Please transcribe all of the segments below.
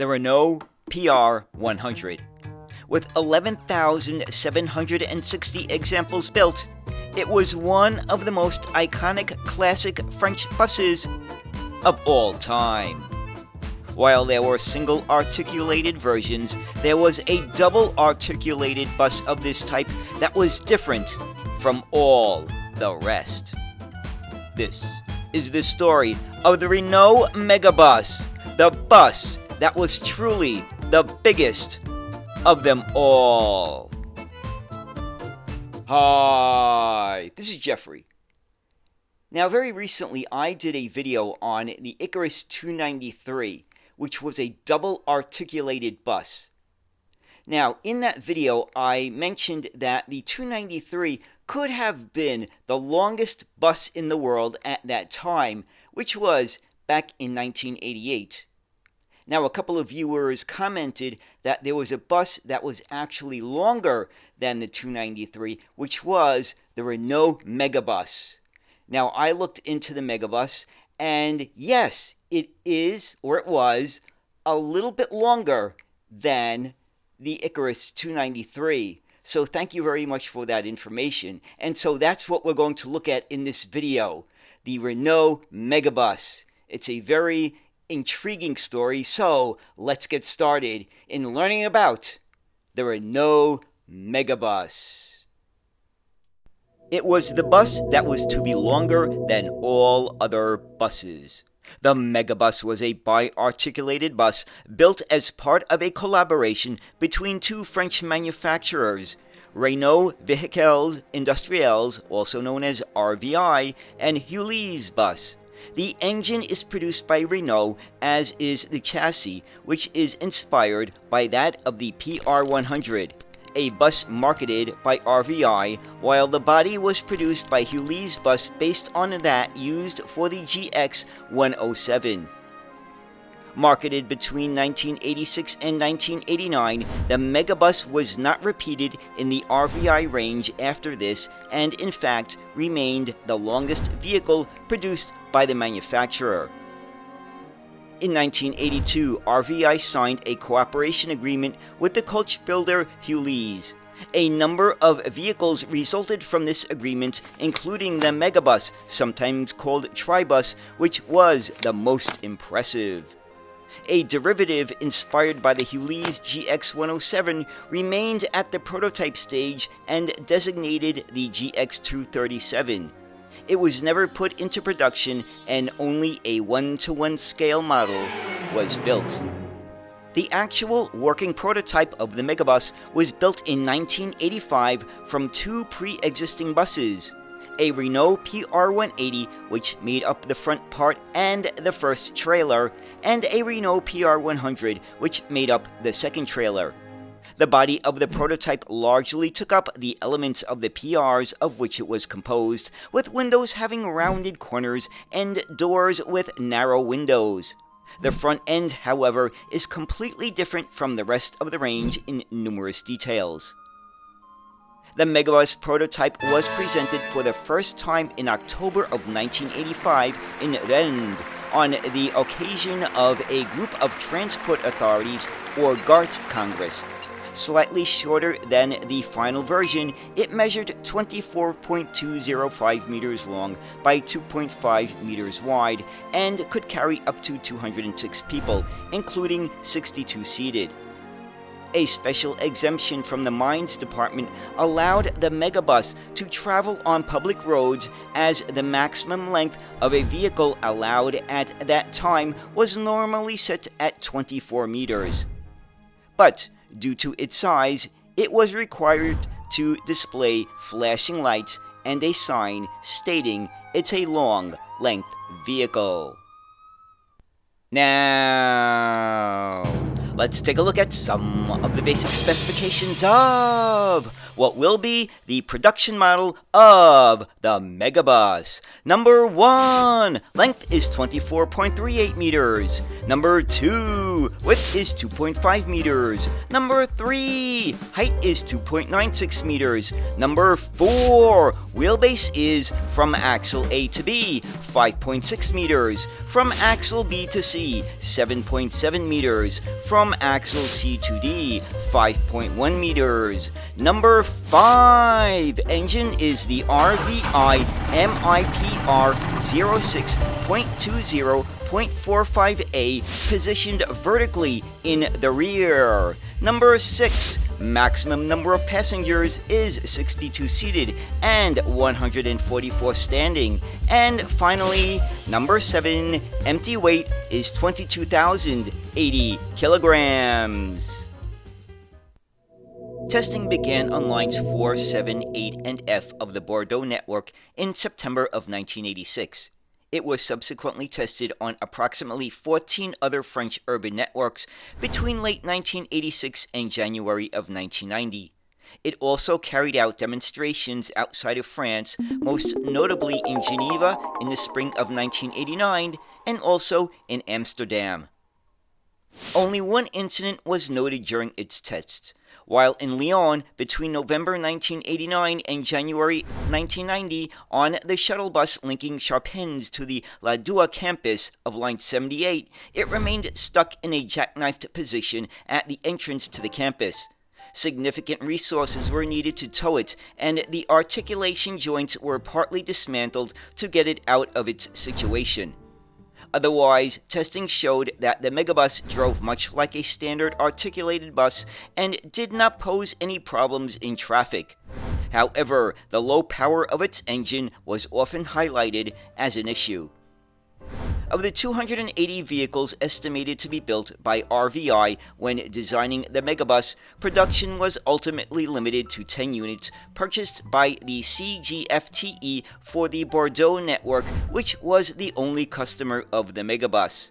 the Renault PR100. With 11,760 examples built, it was one of the most iconic classic French buses of all time. While there were single articulated versions, there was a double articulated bus of this type that was different from all the rest. This is the story of the Renault Megabus, the bus that was truly the biggest of them all. Hi, this is Jeffrey. Now, very recently I did a video on the Icarus 293, which was a double articulated bus. Now, in that video, I mentioned that the 293 could have been the longest bus in the world at that time, which was back in 1988. Now, a couple of viewers commented that there was a bus that was actually longer than the 293, which was the Renault Megabus. Now, I looked into the Megabus, and yes, it is, or it was, a little bit longer than the Icarus 293. So thank you very much for that information. And so that's what we're going to look at in this video, the Renault Megabus. It's a very intriguing story, so let's get started in learning about the Renault Megabus. It was the bus that was to be longer than all other buses. The Megabus was a bi-articulated bus built as part of a collaboration between two French manufacturers, Renault Véhicules Industriels, also known as RVI, and Heuliez Bus. The engine is produced by Renault, as is the chassis, which is inspired by that of the PR100, a bus marketed by RVI, while the body was produced by Heuliez Bus based on that used for the GX107. Marketed between 1986 and 1989, the Megabus was not repeated in the RVI range after this, and in fact remained the longest vehicle produced by the manufacturer. In 1982, RVI signed a cooperation agreement with the coach builder Heuliez. A number of vehicles resulted from this agreement, including the Megabus, sometimes called Tribus, which was the most impressive. A derivative inspired by the Heuliez GX107 remained at the prototype stage and designated the GX237. It was never put into production, and only a 1-to-1 scale model was built. The actual working prototype of the Megabus was built in 1985 from two pre-existing buses, a Renault PR180, which made up the front part and the first trailer, and a Renault PR100, which made up the second trailer. The body of the prototype largely took up the elements of the PRs of which it was composed, with windows having rounded corners and doors with narrow windows. The front end, however, is completely different from the rest of the range in numerous details. The Megabus prototype was presented for the first time in October of 1985 in Rennes on the occasion of a group of transport authorities, or GART Congress. Slightly shorter than the final version, it measured 24.205 meters long by 2.5 meters wide and could carry up to 206 people, including 62 seated. A special exemption from the Mines Department allowed the Megabus to travel on public roads, as the maximum length of a vehicle allowed at that time was normally set at 24 meters. But due to its size, it was required to display flashing lights and a sign stating it's a long-length vehicle. Now, let's take a look at some of the basic specifications of what will be the production model of the Megabus. Number 1, length is 24.38 meters. Number 2, width is 2.5 meters. Number 3, height is 2.96 meters. Number 4, wheelbase is from axle A to B, 5.6 meters. From axle B to C, 7.7 meters. From axle C to D, 5.1 meters. Number 5, engine is the RVI MIPR 06.20.45A, positioned vertically in the rear. Number 6, maximum number of passengers is 62 seated and 144 standing. And finally, number 7, empty weight is 22,080 kilograms. Testing began on lines 4, 7, 8, and F of the Bordeaux network in September of 1986. It was subsequently tested on approximately 14 other French urban networks between late 1986 and January of 1990. It also carried out demonstrations outside of France, most notably in Geneva in the spring of 1989 and also in Amsterdam. Only one incident was noted during its tests. While in Lyon between November 1989 and January 1990 on the shuttle bus linking Charpennes to the La Dua campus of Line 78, it remained stuck in a jackknifed position at the entrance to the campus. Significant resources were needed to tow it, and the articulation joints were partly dismantled to get it out of its situation. Otherwise, testing showed that the Megabus drove much like a standard articulated bus and did not pose any problems in traffic. However, the low power of its engine was often highlighted as an issue. Of the 280 vehicles estimated to be built by RVI when designing the Megabus, production was ultimately limited to 10 units purchased by the CGFTE for the Bordeaux network, which was the only customer of the Megabus.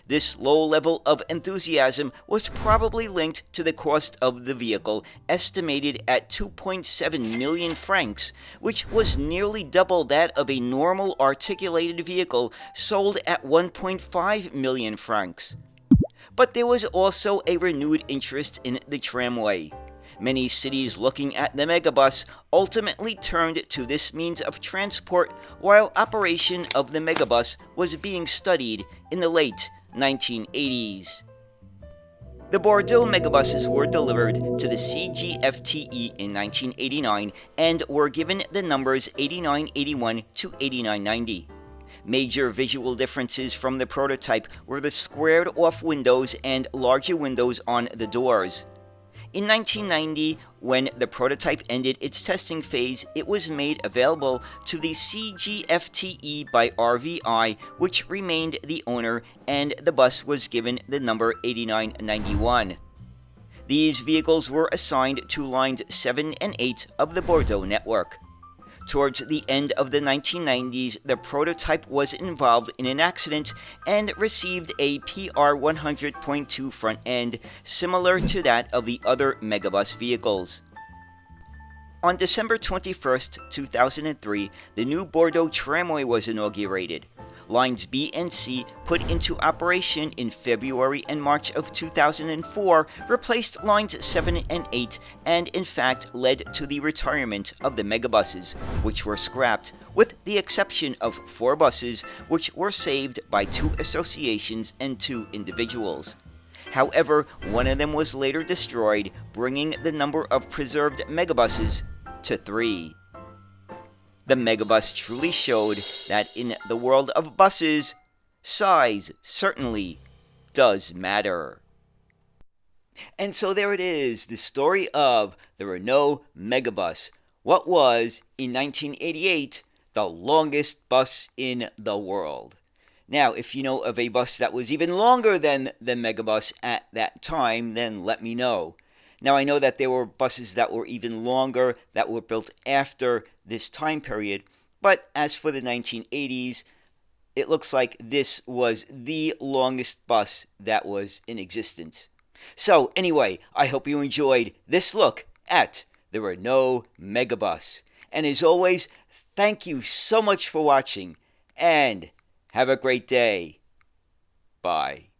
This low level of enthusiasm was probably linked to the cost of the vehicle, estimated at 2.7 million francs, which was nearly double that of a normal articulated vehicle sold at 1.5 million francs. But there was also a renewed interest in the tramway. Many cities looking at the Megabus ultimately turned to this means of transport, while operation of the Megabus was being studied in the late 1980s. The Bordeaux Megabuses were delivered to the CGFTE in 1989 and were given the numbers 8981 to 8990. Major visual differences from the prototype were the squared-off windows and larger windows on the doors. In 1990, when the prototype ended its testing phase, it was made available to the CGFTE by RVI, which remained the owner, and the bus was given the number 8991. These vehicles were assigned to lines 7 and 8 of the Bordeaux network. Towards the end of the 1990s, the prototype was involved in an accident and received a PR100.2 front end, similar to that of the other Megabus vehicles. On December 21, 2003, the new Bordeaux tramway was inaugurated. Lines B and C, put into operation in February and March of 2004, replaced lines 7 and 8 and in fact led to the retirement of the Megabuses, which were scrapped, with the exception of 4 buses which were saved by 2 associations and 2 individuals. However, one of them was later destroyed, bringing the number of preserved Megabuses to 3. The Megabus truly showed that in the world of buses, size certainly does matter. And so there it is, the story of the Renault Megabus. What was, in 1988, the longest bus in the world. Now, if you know of a bus that was even longer than the Megabus at that time, then let me know. Now, I know that there were buses that were even longer that were built after this time period, but as for the 1980s, it looks like this was the longest bus that was in existence. So anyway, I hope you enjoyed this look at the Renault Megabus. And as always, thank you so much for watching and have a great day. Bye.